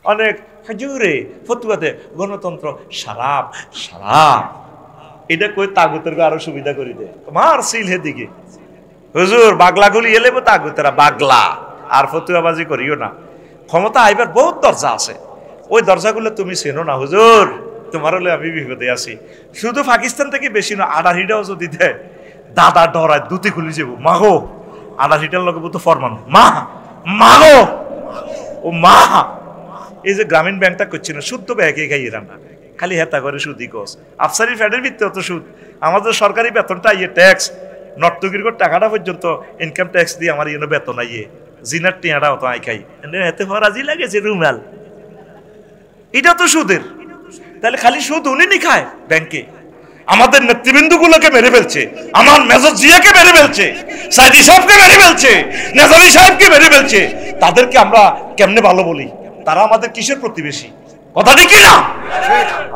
অনেক হুজুরে ফতুয়াতে গণতন্ত্র সারাপ সারাপ এটা কই তাগুতের আরো সুবিধা করে দে মার সিল হেদিকে হুজুর বাগলা গুলি এলে তাগুতেরা বাগলা আর ফতুয়াবাজি করিও না ক্ষমতা আইবার বহুত দরজা আছে ওই দরজাগুলো তুমি চেনো না হুজুর তোমার হলে আমি বিপদে আছি শুধু পাকিস্তান থেকে বেশি না আড়াহিটাও যদি দেয় দাদা ডরায় দুটি খুলি যাবো মাগো আড়াহিটার লোক তো ফরমান মা মাগো ও মা এই যে গ্রামীণ ব্যাংকটা করছে না শুদ্ধ ব্যাগে খাই এরা না খালি হেতা করে সুদি কস আফসারি ফ্যাডের ভিত্তি অত সুদ আমাদের সরকারি বেতনটা ইয়ে ট্যাক্স নর্তগির টাকাটা পর্যন্ত ইনকাম ট্যাক্স দিয়ে আমার ইয়ে বেতন আইয়ে জিনার টিয়াটা অত আই খাই এতে ফরাজি লাগেছে রুমাল এটা তো সুদের তাহলে খালি সুদ উনি নি খায় ব্যাংকে আমাদের নেতৃবৃন্দ গুলোকে মেরে ফেলছে আমার মেজর জিয়াকে মেরে ফেলছে সাইদি সাহেবকে মেরে ফেলছে নেজামি সাহেবকে মেরে ফেলছে তাদেরকে আমরা কেমনে ভালো বলি তারা আমাদের কিসের প্রতিবেশী কথা ঠিক না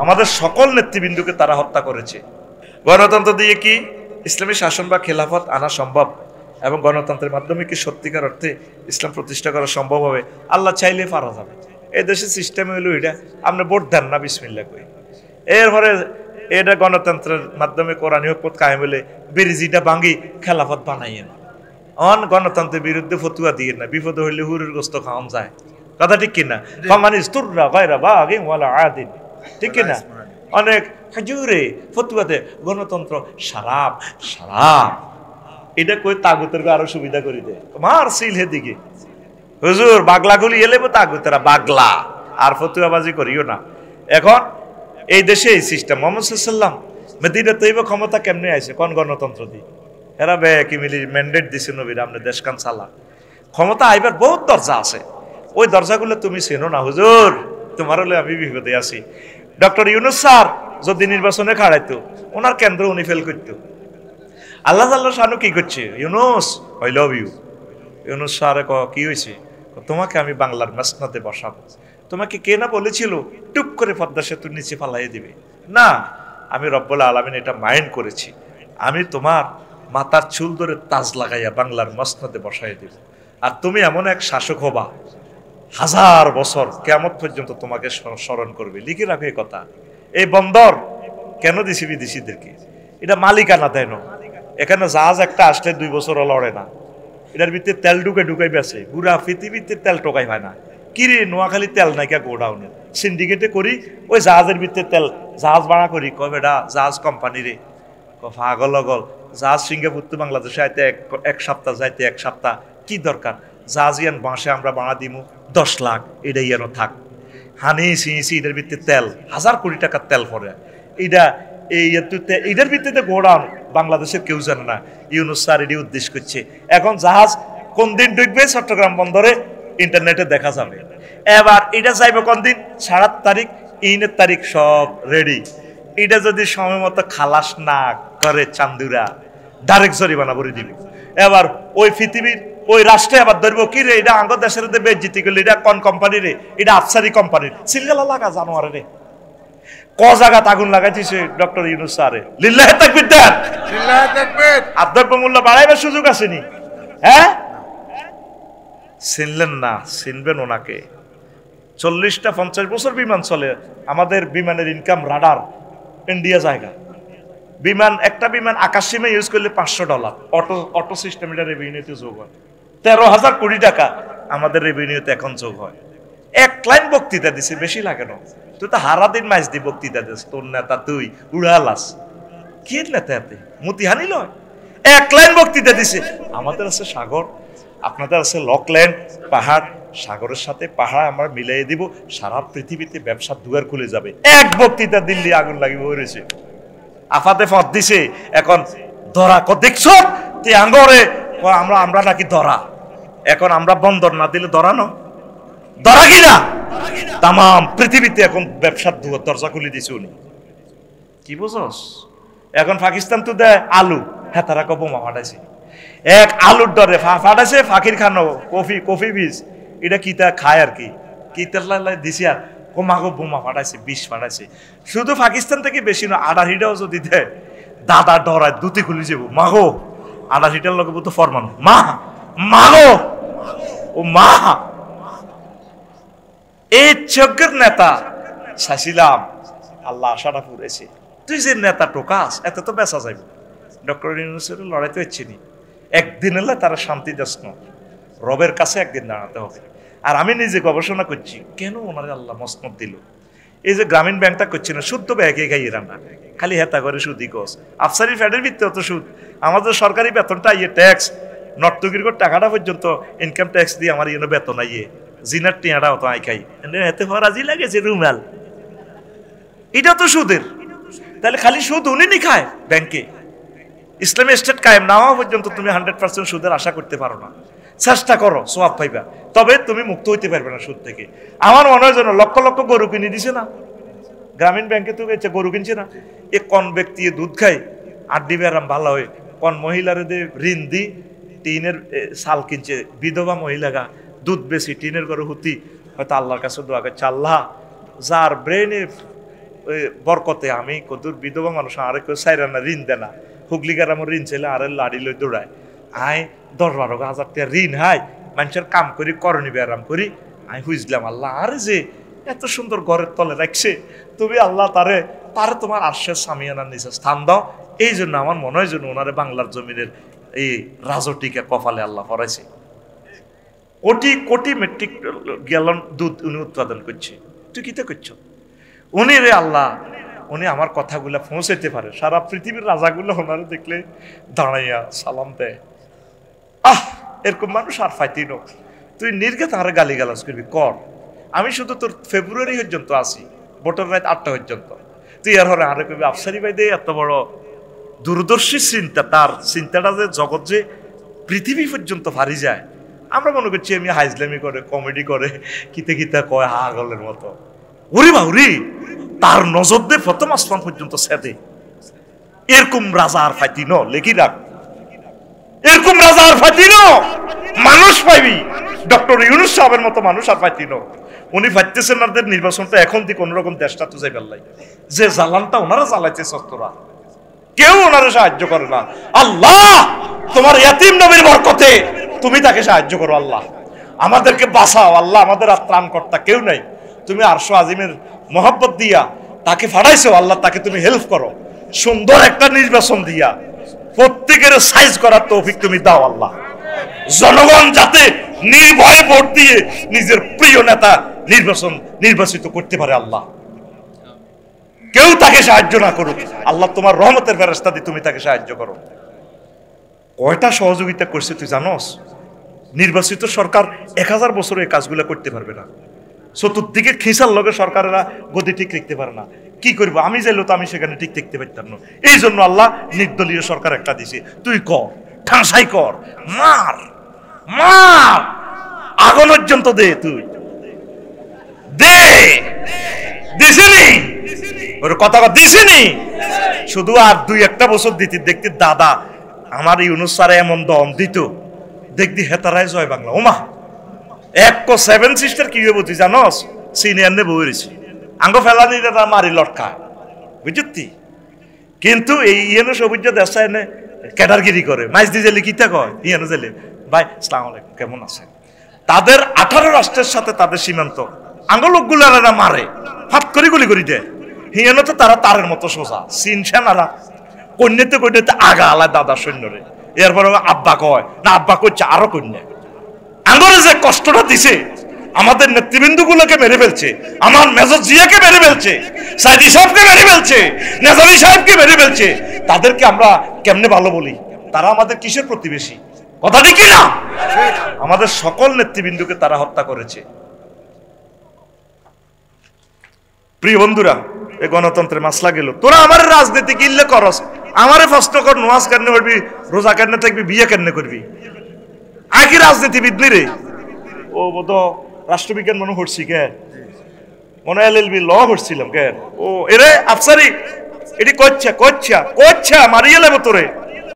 আমাদের সকল নেতৃবৃন্দকে তারা হত্যা করেছে গণতন্ত্র দিয়ে কি ইসলামী শাসন বা খেলাফত আনা সম্ভব এবং গণতন্ত্রের মাধ্যমে কি সত্যিকার অর্থে ইসলাম প্রতিষ্ঠা করা সম্ভব হবে আল্লাহ চাইলে পারা যাবে এই দেশের সিস্টেম হইলো এটা আপনি ভোট দেন না বিসমিল্লাহ কই এরপরে এটা গণতন্ত্রের মাধ্যমে কোরআনী হুকুমত কায়েম হলে বিরিজিটা ভাঙি খেলাফত বানাইয়ে না অন গণতন্ত্রের বিরুদ্ধে ফতুয়া দিয়ে না বিপদ হইলে হুরের গোস্ত খাওয়ান যায় কথা ঠিক কিনা ফামানিস তুররা গায়রা বাগিন ওয়ালা আদিন ঠিক কিনা অনেক হুজুরে ফতুয়াতে গণতন্ত্র সারাপ সারাপ এটা কই তাগুতের আরো সুবিধা করে দে মার সিল হেদিকে হুজুর বাগলা গুলি এলে তাগুতেরা বাগলা আর ফতুয়াবাজি করিও না এখন এই দেশে এই সিস্টেম মোহাম্মদ সাল্লাল্লাহু আলাইহি ওয়াসাল্লাম মদিনা তৈবা ক্ষমতা কেমনে আইছে কোন গণতন্ত্র দি এরা বে কি মিলি ম্যান্ডেট দিছে নবীর আপনি দেশ কান চালা ক্ষমতা আইবার বহুত দরজা আছে ওই দরজাগুলো তুমি চেনো না হুজুর তোমার হলে আমি বিপদে আছি ডক্টর ইউনূস স্যার যদি নির্বাচনে খাড়াইতো ওনার কেন্দ্র উনি ফেল করতো আল্লাহ আল্লাহ শানু কি করছে Yunus I love you Yunus sir কি হয়েছে তোমাকে আমি বাংলার মাসনাদে বসাবো তোমাকে কে না বলেছিল টুপ করে পদ্মা সেতুর নিচে ফালাইয়ে দিবে না আমি রব্বুল আলামিন এটা মাইন্ড করেছি আমি তোমার মাথার চুল ধরে তাজ লাগাইয়া বাংলার মাসনাদে বসাইয়ে দিব আর তুমি এমন এক শাসক হবা 1000 বছর কিয়ামত পর্যন্ত তোমাকে স্মরণ করবে লিখে রাখো এই কথা এই বন্দর কেন দিছি বিদেশিদেরকে এটা মালিকানা দেয় না এখানে জাহাজ একটা আসলে 2 বছরও লড়ে না এটার ভিতরে তেল ঢুকাই বেছে পুরা পৃথিবীতে তেল টোকাই হয় না কিরে নোয়াখালী তেল নাইকা গোডাউনে সিন্ডিকেটে করি ওই জাহাজের ভিতরে তেল জাহাজ ভাড়া করি কবেটা জাহাজ কোম্পানি রে পাগল লগল জাহাজ সিঙ্গাপুর তো বাংলাদেশে আইতে এক সপ্তাহ যাইতে 1 সপ্তাহ কি দরকার জাহাজ ইয়ান বাঁশে আমরা ভাড়া দিমু 10 লাখ এটাই যেন থাক হানি সিঁসি এটার ভিতরে তেল 1000 কোটি টাকার তেল পড়ে এটা এইটার ভিত্তিতে গোডাউন বাংলাদেশের কেউ জানে না ইউনূস স্যার এটি উদ্দেশ্য করছে এখন জাহাজ কোন দিন ঢুকবে চট্টগ্রাম বন্দরে ইন্টারনেটে দেখা যাবে এবার এটা যাইবে কোন দিন 7 তারিখ 3 তারিখ সব রেডি এটা যদি সময় মতো খালাস না করে চান্দুরা ডাইরেক্ট জরিমানা ভরে দিবে এবার ওই পৃথিবীর ওই রাষ্ট্রে আবার ধরবো কি রে এটা আঙ্গ দেশের বেজ্জিতি করলে এটা কোন কোম্পানি রে এটা আফসারি কোম্পানির সিলগালা লাগা জানোয়ারে রে ক জায়গাত আগুন লাগাইছে ডক্টর ইউনূস স্যারে লিল্লাহি তাকবীর দেন লিল্লাহি তাকবীর আদ্রব্য মূল্য বাড়াইবার সুযোগ আসেনি হ্যাঁ চিনলেন না চিনবেন ওনাকে 40টা 50 বছর বিমান চলে আমাদের বিমানের ইনকাম রাডার ইন্ডিয়া জায়গা বিমান একটা বিমান আকাশ সীমা ইউজ করলে $500 অটো সিস্টেম এটা রেভিনিউতে যোগ হয় 13,000 কোটি টাকা আমাদের রেভিনিউতে এখন যোগ হয় এক লাইন বক্তৃতা দিছে বেশি লাগে না তুই তো হারা দিন মাইজ দি বক্তৃতা দিস তোর নেতা তুই উড়ালাস কি নেতা এতে মতিহানি লয় এক লাইন বক্তৃতা দিছে আমাদের আছে সাগর আপনাদের আছে লকল্যান্ড পাহাড় সাগরের সাথে পাহাড় আমরা মিলাই দিব সারা পৃথিবীতে ব্যবসার দুয়ার খুলে যাবে এক বক্তৃতা দিল্লি আগুন লাগিয়ে হয়েছে আফাতে ফত দিছে এখন ধরা দেখছো তে আঙ্গরে আমরা নাকি ধরা এখন আমরা বন্দর না দিলে ধরানো ধরা কিনা তাম পৃথিবীতে এখন ব্যবসার দরজা খুলে দিছে উনি কি বুঝস এখন পাকিস্তান তো দেয় আলু হ্যাঁ তারা বোমা ফাটাইছে এক আলুর ডরে ফাটাইছে ফাকির খানো কফি বীজ এটা কিতা খায় আর কি তেলাই দিছে আর কোমাগো বোমা ফাটাইছে বিষ ফাটাইছে শুধু পাকিস্তান থেকে বেশি না আড়াহিটাও যদি দেয় দাদা ডরায় দুটি খুলে যাবো মাগো আড়াহিটার লোক তো ফরমান মা মাগো ও মা এই যজ্ঞের নেতা চাইছিলাম, আল্লাহ আশাটা পুরেছে। তুই যে নেতা টোকাস এত তো বেচা যাইব। ডক্টর ইউনূসের লড়াইতে হচ্ছে নি, একদিন এলে তারা শান্তি দাস না, রবের কাছে একদিন দাঁড়াতে হবে। আর আমি নিজে গবেষণা করছি কেন ওনারে আল্লাহ মসনদ দিল। এই যে গ্রামীণ ব্যাংকটা করছে না, সুদ তো ব্যাগে খাইয়ে রান্না, খালি হেতা করে সুদই কস। আফসারি ফ্যাডের ভিত্তি অত সুদ, আমাদের সরকারি বেতনটা ইয়ে ট্যাক্স, নর্তকির টাকাটা পর্যন্ত ইনকাম ট্যাক্স দিয়ে আমার ইয়ে বেতন আইয়ে, জিনার টিয়াটা অত আই খাই, এতে ফরাজি লাগেছে রুমাল, এটা তো সুদের। তাহলে খালি সুদ উনি নি খায় ব্যাংকে। ইসলামী স্টেট কায়েম না হওয়া পর্যন্ত তুমি 100% সুদের আশা করতে পারো না। চেষ্টা করো, সোয়াব পাইবা, তবে তুমি মুক্ত হইতে পারবে না সুদ থেকে। আমার মনে হয় যেন লক্ষ লক্ষ গরু কিনে দিছে না, গ্রামীণ ব্যাংকে তো গরু কিনছে না। এ কোন ব্যক্তি দুধ খায় আড্ডি বেরাম ভালো হয়, কোন মহিলার ঋণ দি টিনের চাল কিনছে, বিধবা মহিলাগা দুধ বেশি টিনের ঘরে হুতি, হয়তো আল্লাহর কাছে দোয়া করছে, আল্লাহ যার ব্রেনে বরকতে আমি কদুর বিধবা মানুষ আরে কেউ সাইরা না ঋণ দেনা, হুগলিগার আমার ঋণ ছেলে আরে লাড়ি লই দৌড়ায়, আয় 10-12 হাজার টাকা ঋণ হাই মানুষের কাম করি করণী ব্যায়াম করি, আমি বুঝলাম আল্লাহ আরে যে এত সুন্দর ঘরের তলে রাখছে, তুমি আল্লাহ তারে তোমার আশ্বাস সামিয়ানার নিচে স্থান দাও। এই জন্য আমার মনে হয় যেন ওনারে বাংলার জমিনের এই রাজটিকে কপালে আল্লাহ পড়াইছে। কোটি কোটি মেট্রিক গ্যালন দুধ উনি উৎপাদন করছে, তুই কিতে করছ? উনি রে আল্লাহ, উনি আমার কথাগুলা পৌঁছাইতে পারে, সারা পৃথিবীর রাজাগুলো ওনারে দেখলে দাঁড়াইয়া সালাম দেয়। এরকম মানুষ আর ফাইতিন, তুই নির্ঘাত আরে গালি গালাজ করবি কর, আমি শুধু তোর ফেব্রুয়ারি পর্যন্ত আসি, ভোটের রাত 8টা পর্যন্ত, তুই আর হরে আরে কবি আফসারি ভাই দে এত বড় দূরদর্শী চিন্তা, তার চিন্তাটা যে জগৎ যে পৃথিবী পর্যন্ত ফারি যায়। আমরা মনে করছি আমি হাইজলামি করে কমেডি করে কিতে কিতে কয় হাগলের মতো, ওরে বাউরি তার নজর দিয়ে প্রথম আসমান পর্যন্ত সেদে। এরকম রাজা আর ফাইতিন লেখি রাখ, এরকম রাজা আর ফাইতিন মানুষ পাইবি, ডক্টর ইউনূস সাহেবের মতো মানুষ আর ফাইতিন। উনি ফাইতেছেন না নির্বাচনটা এখন দিয়ে কোন রকম দেশটা তো যাই পেলাই, যে জ্বালানটা ওনারা জ্বালাইছে সস্তরা, কেউ ওনারা সাহায্য করে না। আল্লাহ তোমার ইয়াতিম নবীর বরকতে তুমি তাকে সাহায্য করো, আল্লাহ আমাদেরকে বাঁচাও, আল্লাহ আমাদের আর ত্রাণকর্তা কেউ নাই, তুমি আরশো আজিমের মহব্বত দিয়া তাকে ফাড়াইছো, আল্লাহ তাকে তুমি হেল্প করো, সুন্দর একটা নির্বাচন দিয়া প্রত্যেকের সাইজ করার তৌফিক তুমি দাও আল্লাহ। জনগণ যাতে নির্ভয়ে ভোট দিয়ে নিজের প্রিয় নেতা নির্বাচিত করতে পারে, আল্লাহ কেউ তাকে সাহায্য না করুক, আল্লাহ তোমার রহমতের ফেরেশতা দিয়ে তুমি তাকে সাহায্য করো। কয়টা সহযোগিতা করছে তুই জানোস? নির্বাচিত সরকার 1000 বছর এই কাজগুলো করতে পারবে না, চতুর্দিকে খিসার লগে সরকারেরা গদি ঠিক রাখতে পারে না। কি করবো, আমি চাইলেও তো আমি সেখানে ঠিক দেখতে পারতাম না। এই জন্য আল্লাহ নির্দলীয় সরকার একটা দিছে, তুই কর, ঠাঁসাই কর, মার মার আগুন পর্যন্ত দে, তুই দে, দিছিনি ওর কথা দিছিনি, শুধু আর 2-1 বছর দিতে দেখতে দাদা আমার ইউনূস স্যার এমন দম দিত, দেখবি হেতারায় জয় বাংলা। ওমা 7 সিস্টার কি হইব তুই জানস? সিনিয়র নে বইরেছি আঙ্গ ফেলানি মারি লটকা বুঝতি, কিন্তু এই ইয়েনো সবুজ দেশা এনে ক্যাডারগিরি করে, মাইজ দিয়ে জেলে কিতা কয় ইয়েনো জেলে, ভাই আসসালামু আলাইকুম কেমন আছেন, তাদের 18 রাষ্ট্রের সাথে তাদের সীমান্ত, আঙ্গ লোকগুলো মারে হাত করে গুলি করে দেয়। হিয়েনো তো তারা তারের মতো সোজা, চীন সেনারা কন্যাতে কন্যাতে আগা আলাদা দাদা সৈন্যরে, এরপরে আব্বা কয় না, আব্বা করছে আরো কন্যা। আঙ্গরে যে কষ্টটা দিছে, আমাদের নেতৃবৃন্দ গুলোকে মেরে ফেলছে, আমার মেজর জিয়াকে মেরে ফেলছে, সাইদি সাহেবকে মেরে ফেলছে, নেজামি সাহেবকে মেরে ফেলছে, তাদেরকে আমরা কেমনে ভালো বলি? তারা আমাদের কিসের প্রতিবেশী? কথা ঠিক না? আমাদের সকল নেতৃবৃন্দকে তারা হত্যা করেছে। প্রিয় বন্ধুরা, এই গণতন্ত্রের মাসলা গেল, তোরা আমার রাজনীতি কিনলে করস, আমারে প্রশ্ন কর নামাজ কেন করবি, রোজা কেন থাকবি, বিয়ে কেন করবি? আয় কি রাজনীতিবিদ রে? ও বোধ রাষ্ট্রবিজ্ঞান মনে হচ্ছি কে, মনে LLB ল হচ্ছিলাম কে, ও এরে আফসারি এটি করছা করছা করছা মারিয়ে লেবো তোরে।